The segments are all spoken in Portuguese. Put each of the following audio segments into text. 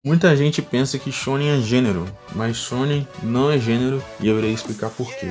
Muita gente pensa que shonen é gênero, mas shonen não é gênero e eu irei explicar por quê.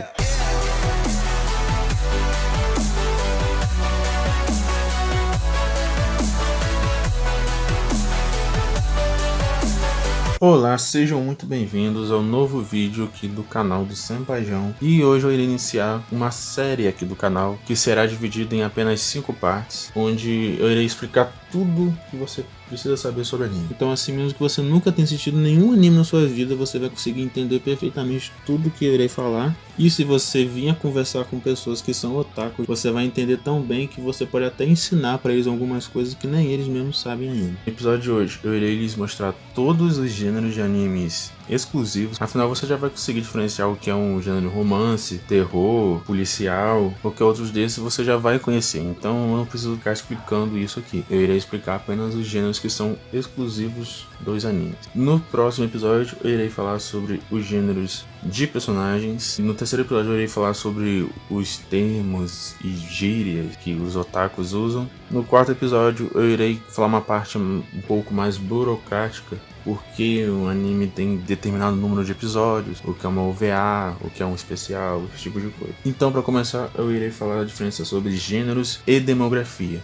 Olá, sejam muito bem-vindos ao novo vídeo aqui do canal do Senpaijão. E hoje eu irei iniciar uma série aqui do canal que será dividida em apenas 5 partes, onde eu irei explicar tudo que você precisa saber sobre anime. Então, assim, mesmo que você nunca tenha assistido nenhum anime na sua vida, você vai conseguir entender perfeitamente tudo que eu irei falar. E se você vier conversar com pessoas que são otakus, você vai entender tão bem que você pode até ensinar para eles algumas coisas que nem eles mesmos sabem ainda. No episódio de hoje, eu irei lhes mostrar todos os gêneros de animes exclusivos. Afinal, você já vai conseguir diferenciar o que é um gênero romance, terror, policial, qualquer outros desses você já vai conhecer. Então eu não preciso ficar explicando isso aqui. Eu irei explicar apenas os gêneros que são exclusivos dos animes. No próximo episódio eu irei falar sobre os gêneros de personagens. No terceiro episódio eu irei falar sobre os termos e gírias que os otakus usam. No quarto episódio eu irei falar uma parte um pouco mais burocrática, porque o anime tem determinado número de episódios, o que é uma OVA, o que é um especial, esse tipo de coisa. Então, para começar, eu irei falar a diferença sobre gêneros e demografia.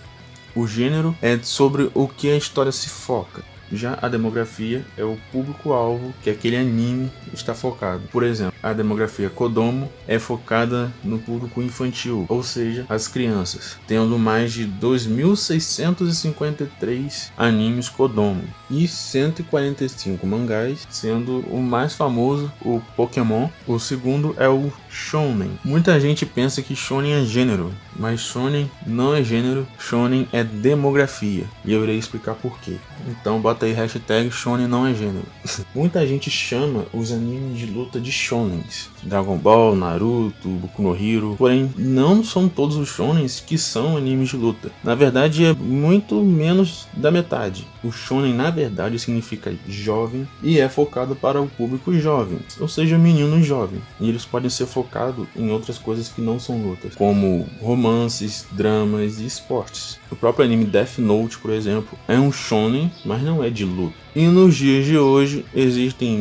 O gênero é sobre o que a história se foca. Já a demografia é o público-alvo que aquele anime está focado. Por exemplo, a demografia Kodomo é focada no público infantil, ou seja, as crianças, tendo mais de 2.653 animes Kodomo e 145 mangás, sendo o mais famoso o Pokémon. O segundo é o Shonen. Muita gente pensa que Shonen é gênero, mas Shonen não é gênero, Shonen é demografia, e eu irei explicar por quê. Então bota aí hashtag Shonen não é gênero. Muita gente chama os animes de luta de shonens, Dragon Ball, Naruto, Boku no Hero, porém não são todos os shonens que são animes de luta. Na verdade é muito menos da metade. O shonen na verdade significa jovem e é focado para o público jovem, ou seja, meninos jovens. E eles podem ser focados em outras coisas que não são lutas, como romances, dramas e esportes. O próprio anime Death Note, por exemplo, é um shonen, mas não é de luta. E nos dias de hoje existem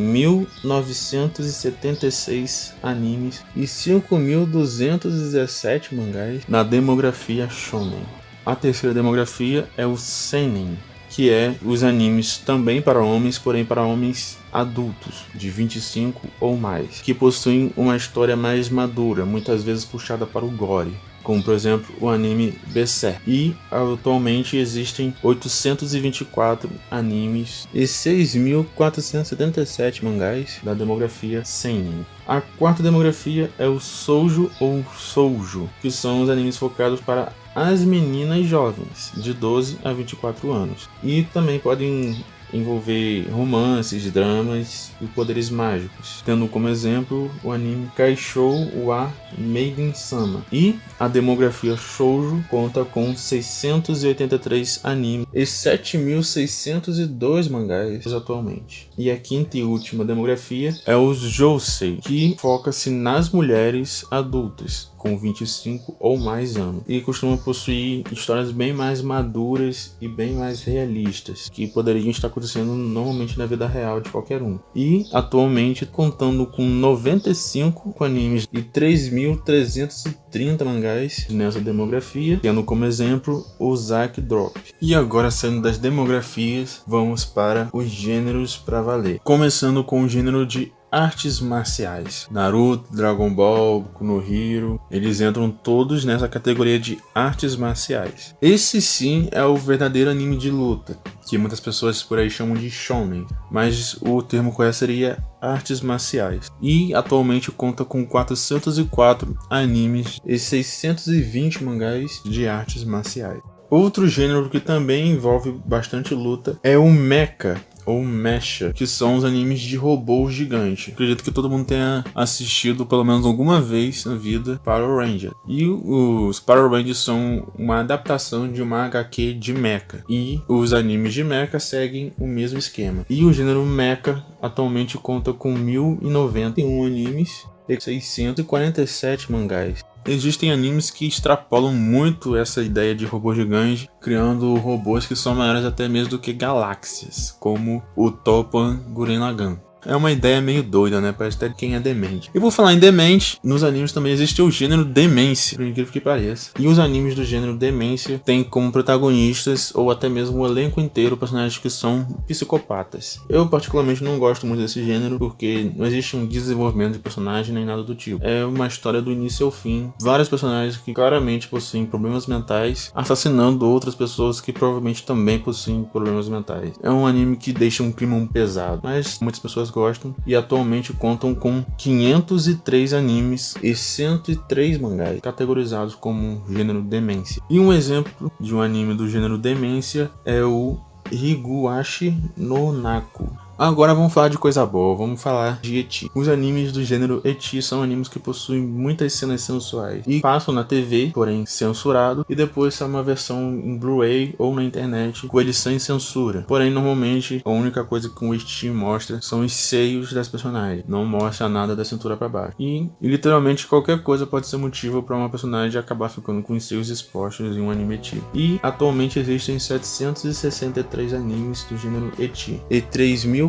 1.976 animes e 5.217 mangás na demografia shonen. A terceira demografia é o seinen, que é os animes também para homens, porém para homens adultos, de 25 ou mais, que possuem uma história mais madura, muitas vezes puxada para o gore, como por exemplo o anime Berserk. E atualmente existem 824 animes e 6.477 mangás da demografia seinen. A quarta demografia é o shoujo ou shoujo, que são os animes focados para as meninas jovens, de 12 a 24 anos. E também podem envolver romances, dramas e poderes mágicos, tendo como exemplo o anime Kaishou wa Maiden-sama. E a demografia shoujo conta com 683 animes e 7.602 mangás atualmente. E a quinta e última demografia é os jousei, que foca-se nas mulheres adultas com 25 ou mais anos, e costuma possuir histórias bem mais maduras e bem mais realistas, que poderiam estar acontecendo normalmente na vida real de qualquer um. E atualmente contando com 95 animes e 3.330 mangás nessa demografia, tendo como exemplo o Zack Drop. E agora, saindo das demografias, vamos para os gêneros para valer, começando com o gênero de artes marciais. Naruto, Dragon Ball, Boku no Hero, eles entram todos nessa categoria de artes marciais. Esse sim é o verdadeiro anime de luta, que muitas pessoas por aí chamam de shonen, mas o termo correto seria artes marciais. E atualmente conta com 404 animes e 620 mangás de artes marciais. Outro gênero que também envolve bastante luta é o mecha, ou mecha, que são os animes de robôs gigantes. Acredito que todo mundo tenha assistido pelo menos alguma vez na vida Power Rangers. E os Power Rangers são uma adaptação de uma HQ de mecha. E os animes de mecha seguem o mesmo esquema. E o gênero mecha atualmente conta com 1.091 animes e 647 mangás. Existem animes que extrapolam muito essa ideia de robô gigante, criando robôs que são maiores até mesmo do que galáxias, como o Toppan Gurren Lagann. É uma ideia meio doida, né? Parece até quem é demente. E por falar em demente, nos animes também existe o gênero demência, por incrível que pareça. E os animes do gênero demência têm como protagonistas, ou até mesmo o elenco inteiro, personagens que são psicopatas. Eu particularmente não gosto muito desse gênero, porque não existe um desenvolvimento de personagem nem nada do tipo. É uma história do início ao fim. Vários personagens que claramente possuem problemas mentais, assassinando outras pessoas que provavelmente também possuem problemas mentais. É um anime que deixa um clima pesado, mas muitas pessoas gostam, e atualmente contam com 503 animes e 103 mangás categorizados como gênero demência. E um exemplo de um anime do gênero demência é o Higuashi no Naku. Agora vamos falar de coisa boa, vamos falar de ecchi. Os animes do gênero ecchi são animes que possuem muitas cenas sensuais e passam na TV, porém censurado, e depois sai uma versão em Blu-ray ou na internet com eles sem censura. Porém, normalmente a única coisa que o ecchi mostra são os seios das personagens, não mostra nada da cintura para baixo. E literalmente qualquer coisa pode ser motivo para uma personagem acabar ficando com os seios expostos em um anime ecchi. E atualmente existem 763 animes do gênero ecchi e 3.442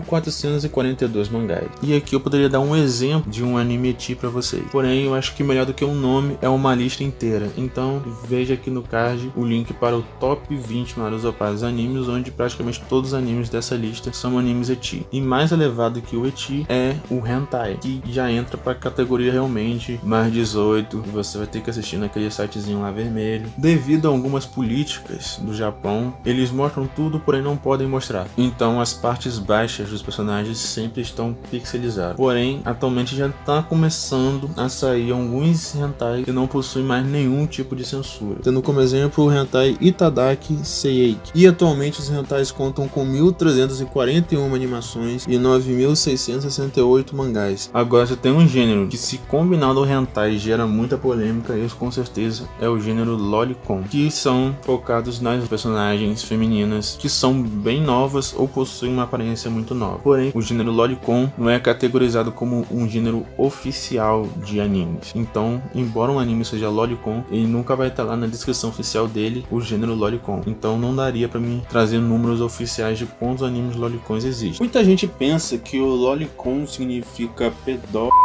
mangás. E aqui eu poderia dar um exemplo de um anime ecchi para vocês. Porém, eu acho que melhor do que um nome é uma lista inteira. Então, veja aqui no card o link para o top 20 maiores otakus animes, onde praticamente todos os animes dessa lista são animes ecchi. E mais elevado que o ecchi é o hentai, que já entra para a categoria realmente mais 18. Você vai ter que assistir naquele sitezinho lá vermelho. Devido a algumas políticas do Japão, eles mostram tudo, porém não podem mostrar. Então, as partes baixas dos personagens sempre estão pixelizados. Porém, atualmente já está começando a sair alguns hentai que não possuem mais nenhum tipo de censura, tendo como exemplo o hentai Itadaki Seiyeki. E atualmente os hentais contam com 1.341 animações e 9.668 mangás. Agora, se tem um gênero que, se combinado ao hentai, gera muita polêmica, isso com certeza é o gênero lolicon, que são focados nas personagens femininas que são bem novas ou possuem uma aparência muito nova. Porém, o gênero lolicon não é categorizado como um gênero oficial de animes. Então, embora um anime seja lolicon, ele nunca vai estar lá na descrição oficial dele o gênero lolicon. Então, não daria para mim trazer números oficiais de quantos animes lolicons existem. Muita gente pensa que o lolicon significa pedófilo,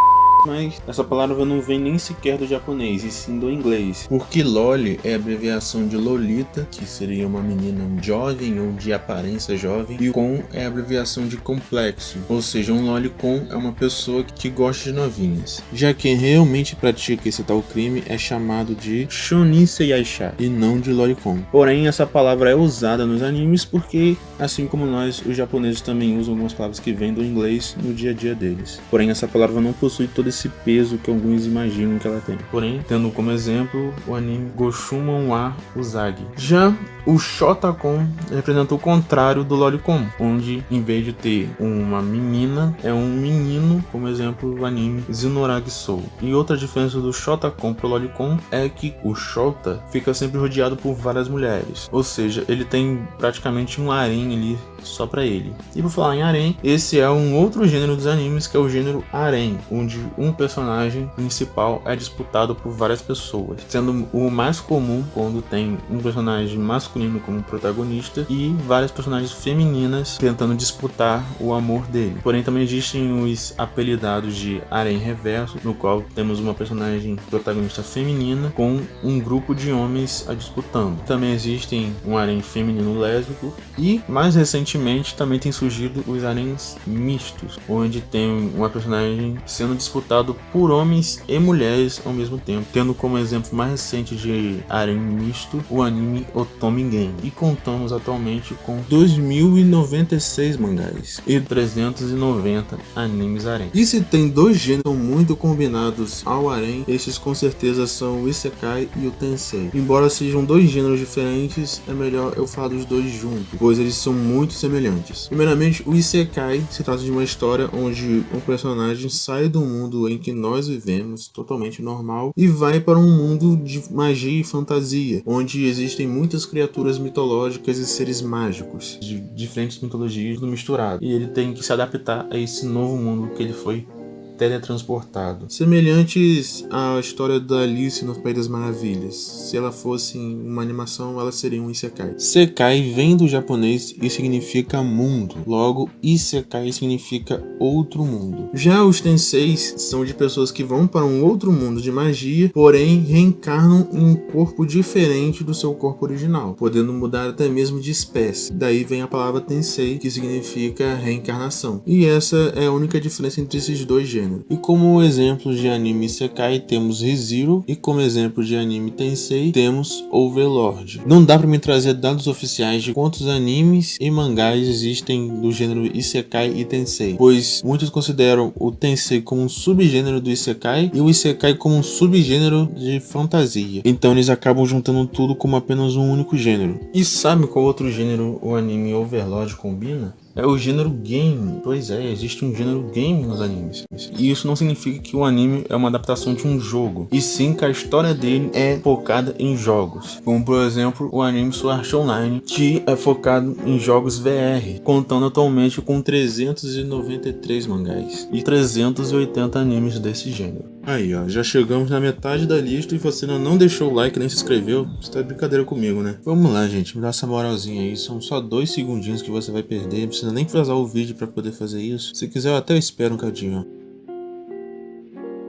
mas essa palavra não vem nem sequer do japonês, e sim do inglês. Porque loli é a abreviação de Lolita, que seria uma menina jovem ou de aparência jovem, e o con é a abreviação de complexo, ou seja, um lolicon é uma pessoa que gosta de novinhas. Já quem realmente pratica esse tal crime é chamado de shoninseiaisha e não de lolicon. Porém, essa palavra é usada nos animes porque, assim como nós, os japoneses também usam algumas palavras que vêm do inglês no dia a dia deles. Porém, essa palavra não possui todo esse peso que alguns imaginam que ela tem. Porém, tendo como exemplo o anime Goshumon wa Uzagi. Já o Shotacon representa o contrário do lolicon, onde em vez de ter uma menina, é um menino, como exemplo o anime Zennoragi Soul. E outra diferença do Shotacon pro lolicon é que o Shota fica sempre rodeado por várias mulheres, ou seja, ele tem praticamente um harém ali só pra ele. E por falar em harém, esse é um outro gênero dos animes, que é o gênero harém, onde um personagem principal é disputado por várias pessoas, sendo o mais comum quando tem um personagem masculino como protagonista e várias personagens femininas tentando disputar o amor dele. Porém, também existem os apelidados de harém reverso, no qual temos uma personagem protagonista feminina com um grupo de homens a disputando. Também existem um harém feminino lésbico e, mais recentemente, também tem surgido os haréns mistos, onde tem uma personagem sendo disputado por homens e mulheres ao mesmo tempo, tendo como exemplo mais recente de harém misto o anime Otome Game. E contamos atualmente com 2.096 mangás e 390 animes harém. E se tem dois gêneros muito combinados ao harém, esses com certeza são o Isekai e o Tensei. Embora sejam dois gêneros diferentes, é melhor eu falar dos dois juntos, pois eles são muito semelhantes. Primeiramente, o Isekai se trata de uma história onde um personagem sai do mundo em que nós vivemos, totalmente normal, e vai para um mundo de magia e fantasia, onde existem muitas criaturas mitológicas e seres mágicos de diferentes mitologias misturadas. E ele tem que se adaptar a esse novo mundo que ele foi teletransportado, semelhantes à história da Alice no País das Maravilhas. Se ela fosse uma animação, ela seria um isekai. Sekai vem do japonês e significa mundo, logo isekai significa outro mundo. Já os tenseis são de pessoas que vão para um outro mundo de magia, porém reencarnam em um corpo diferente do seu corpo original, podendo mudar até mesmo de espécie. Daí vem a palavra tensei, que significa reencarnação. E essa é a única diferença entre esses dois gêneros. E como exemplos de anime isekai temos ReZero, e como exemplo de anime tensei temos Overlord. Não dá para me trazer dados oficiais de quantos animes e mangás existem do gênero isekai e tensei, pois muitos consideram o tensei como um subgênero do isekai e o isekai como um subgênero de fantasia. Então eles acabam juntando tudo como apenas um único gênero. E sabe qual outro gênero o anime Overlord combina? É o gênero game. Pois é, existe um gênero game nos animes. E isso não significa que o anime é uma adaptação de um jogo, e sim que a história dele é focada em jogos. Como por exemplo o anime Sword Art Online, que é focado em jogos VR, contando atualmente com 393 mangás e 380 animes desse gênero. Aí ó, já chegamos na metade da lista e você ainda não deixou o like nem se inscreveu. Você tá de brincadeira comigo, né? Vamos lá, gente, me dá essa moralzinha aí. São só 2 segundinhos que você vai perder. Não precisa nem vazar o vídeo pra poder fazer isso. Se quiser eu até espero um cadinho, ó.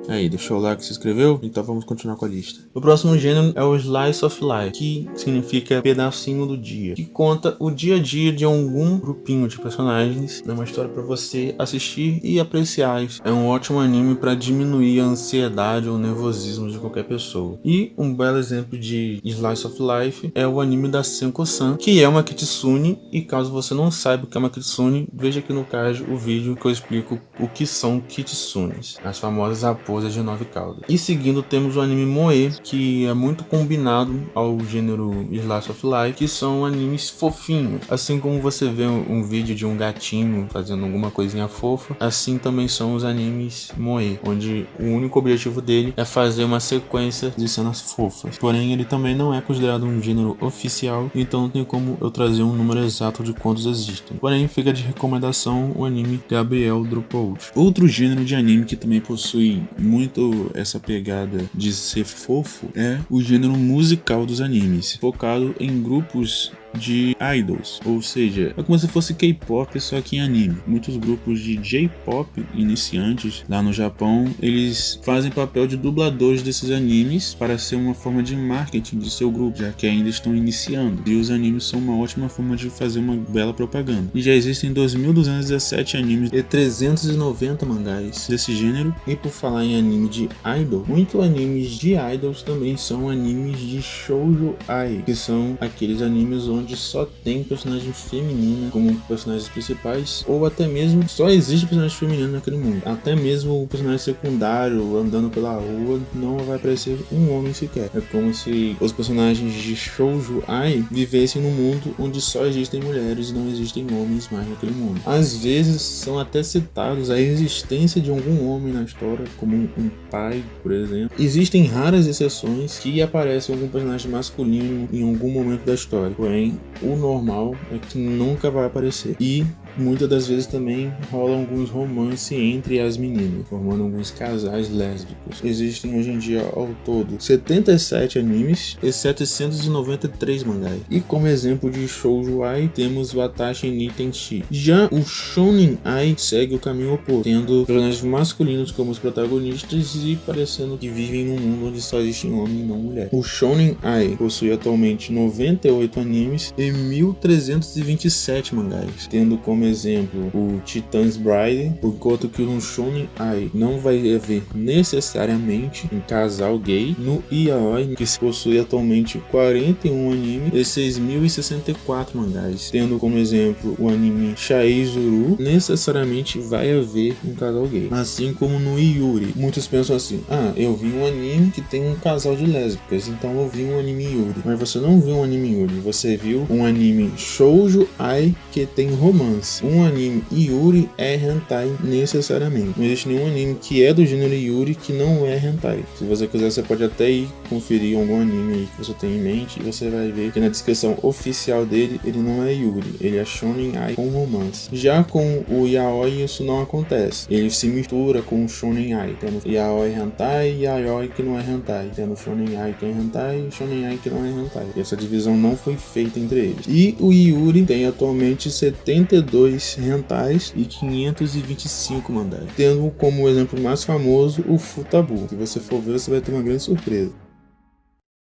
Aí, deixou o like e se inscreveu? Então vamos continuar com a lista. O próximo gênero é o Slice of Life, que significa pedacinho do dia, que conta o dia a dia de algum grupinho de personagens. É uma história para você assistir e apreciar. É um ótimo anime para diminuir a ansiedade ou nervosismo de qualquer pessoa. E um belo exemplo de Slice of Life é o anime da Senko-san, que é uma kitsune, e caso você não saiba o que é uma kitsune, veja aqui no card o vídeo que eu explico o que são kitsunes, as famosas raposas de 9 caudas. E seguindo temos o anime Moe, que é muito combinado ao gênero Slice of Life, que são animes fofinhos. Assim como você vê um vídeo de um gatinho fazendo alguma coisinha fofa, assim também são os animes Moe, onde o único objetivo dele é fazer uma sequência de cenas fofas. Porém, ele também não é considerado um gênero oficial, então não tem como eu trazer um número exato de quantos existem. Porém, fica de recomendação o anime Gabriel Dropout. Outro gênero de anime que também possui muito essa pegada de ser fofo é o gênero musical dos animes, focado em grupos de idols, ou seja, é como se fosse K-pop só que em anime. Muitos grupos de J-pop iniciantes lá no Japão, eles fazem papel de dubladores desses animes para ser uma forma de marketing de seu grupo, já que ainda estão iniciando, e os animes são uma ótima forma de fazer uma bela propaganda. E já existem 2.217 animes e 390 mangás desse gênero. E por falar em anime de idol, muitos animes de idols também são animes de shoujo ai, que são aqueles animes onde só tem personagem feminina como personagens principais, ou até mesmo só existe personagem feminino naquele mundo. Até mesmo o personagem secundário andando pela rua não vai aparecer um homem sequer. É como se os personagens de shoujo ai vivessem num mundo onde só existem mulheres e não existem homens mais naquele mundo. Às vezes são até citados a existência de algum homem na história, como um pai, por exemplo. Existem raras exceções que aparece algum personagem masculino em algum momento da história, porém o normal é que nunca vai aparecer. E muitas das vezes também rolam alguns romances entre as meninas, formando alguns casais lésbicos. Existem hoje em dia ao todo 77 animes e 793 mangás. E como exemplo de shoujo ai temos Watashi ni Tenshi. Já o shounen ai segue o caminho oposto, tendo personagens masculinos como os protagonistas e parecendo que vivem num mundo onde só existem homem e não mulher. O shounen ai possui atualmente 98 animes e 1.327 mangás, tendo como exemplo o Titan's Bride, enquanto que no shounen ai não vai haver necessariamente um casal gay. No yaoi, que se possui atualmente 41 animes e 6.064 mangás, tendo como exemplo o anime Shaizuru, necessariamente vai haver um casal gay. Assim como no Yuri, muitos pensam assim: eu vi um anime que tem um casal de lésbicas, então eu vi um anime Yuri. Mas você não viu um anime Yuri, você viu um anime shoujo ai que tem romance. romance. Um anime Yuri é hentai necessariamente. Não existe nenhum anime que é do gênero Yuri que não é hentai. Se você quiser, você pode até ir conferir algum anime aí que você tem em mente e você vai ver que na descrição oficial dele, ele não é Yuri, ele é Shonen Ai com romance. Já com o Yaoi isso não acontece. Ele se mistura com o Shonen Ai. Temos Yaoi hentai e Yaoi que não é hentai. Temos Shonen Ai que é hentai e Shonen Ai que não é hentai. E essa divisão não foi feita entre eles. E o Yuri tem atualmente 72 hentais e 525 mangás, tendo como exemplo mais famoso o Futabu. Se você for ver, você vai ter uma grande surpresa.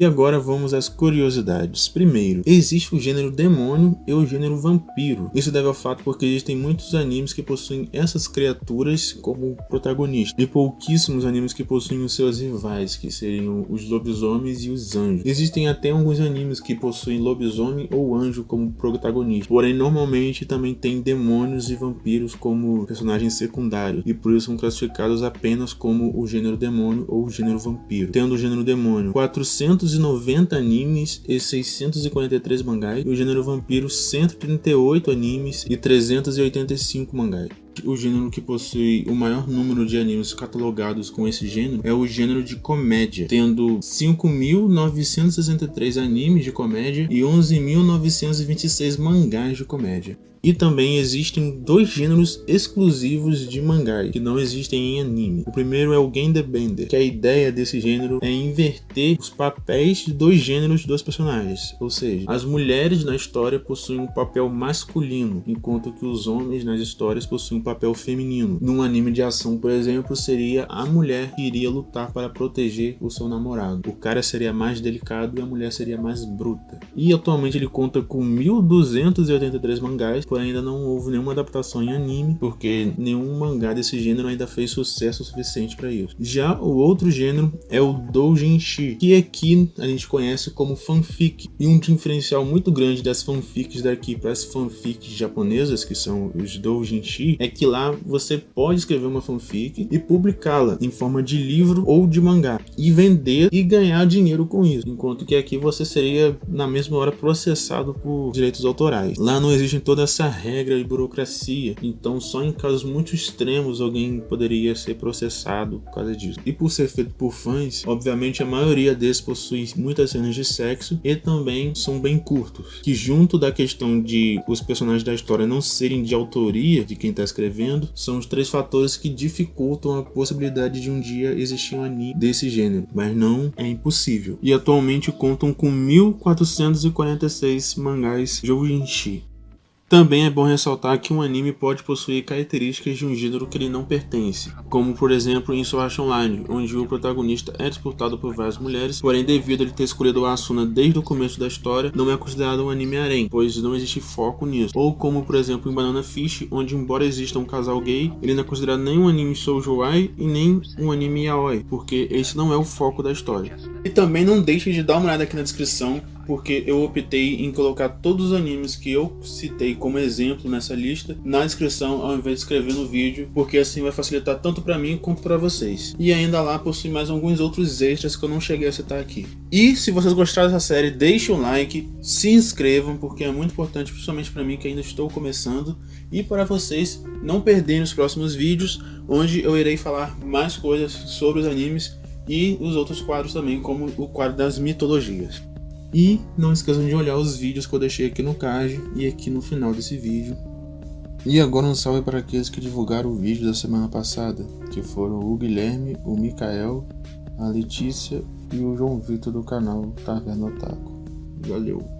E agora vamos às curiosidades. Primeiro, existe o gênero demônio e o gênero vampiro. Isso deve ao fato porque existem muitos animes que possuem essas criaturas como protagonistas, e pouquíssimos animes que possuem os seus rivais, que seriam os lobisomens e os anjos. Existem até alguns animes que possuem lobisomem ou anjo como protagonista, porém normalmente também tem demônios e vampiros como personagens secundários, e por isso são classificados apenas como o gênero demônio ou o gênero vampiro. Tendo o gênero demônio 490 animes e 643 mangás, e o gênero vampiro 138 animes e 385 mangás. O gênero que possui o maior número de animes catalogados com esse gênero é o gênero de comédia, tendo 5.963 animes de comédia e 11.926 mangás de comédia. E também existem dois gêneros exclusivos de mangá que não existem em anime. O primeiro é o Genderbender, que a ideia desse gênero é inverter os papéis de dois gêneros dos personagens, ou seja, as mulheres na história possuem um papel masculino, enquanto que os homens nas histórias possuem um papel feminino. Num anime de ação, por exemplo, seria a mulher que iria lutar para proteger o seu namorado. O cara seria mais delicado e a mulher seria mais bruta. E atualmente ele conta com 1.283 mangás, porém ainda não houve nenhuma adaptação em anime, porque nenhum mangá desse gênero ainda fez sucesso suficiente para isso. Já o outro gênero é o doujinshi, que aqui a gente conhece como fanfic, e um diferencial muito grande das fanfics daqui para as fanfics japonesas, que são os doujinshi, é que lá você pode escrever uma fanfic e publicá-la em forma de livro ou de mangá, e vender e ganhar dinheiro com isso, enquanto que aqui você seria na mesma hora processado por direitos autorais. Lá não existe toda essa regra e burocracia, então só em casos muito extremos alguém poderia ser processado por causa disso. E por ser feito por fãs, obviamente a maioria desses possui muitas cenas de sexo e também são bem curtos, que junto da questão de os personagens da história não serem de autoria de quem está escrevendo, são os três fatores que dificultam a possibilidade de um dia existir um anime desse gênero, mas não é impossível. E atualmente contam com 1.446 mangás doujinshi. Também é bom ressaltar que um anime pode possuir características de um gênero que ele não pertence, como por exemplo em Sword Art Online, onde o protagonista é disputado por várias mulheres, porém devido a ele ter escolhido o Asuna desde o começo da história, não é considerado um anime harem, pois não existe foco nisso. Ou como por exemplo em Banana Fish, onde embora exista um casal gay, ele não é considerado nem um anime shoujo-ai e nem um anime yaoi, porque esse não é o foco da história. E também não deixe de dar uma olhada aqui na descrição, porque eu optei em colocar todos os animes que eu citei como exemplo nessa lista na descrição ao invés de escrever no vídeo, porque assim vai facilitar tanto para mim quanto para vocês. E ainda lá possui mais alguns outros extras que eu não cheguei a citar aqui. E se vocês gostaram dessa série, deixem um like, se inscrevam, porque é muito importante, principalmente para mim que ainda estou começando, e para vocês não perderem os próximos vídeos, onde eu irei falar mais coisas sobre os animes e os outros quadros também, como o quadro das mitologias. E não esqueçam de olhar os vídeos que eu deixei aqui no card e aqui no final desse vídeo. E agora um salve para aqueles que divulgaram o vídeo da semana passada, que foram o Guilherme, o Mikael, a Letícia e o João Vitor do canal Taverna Otaku. Valeu!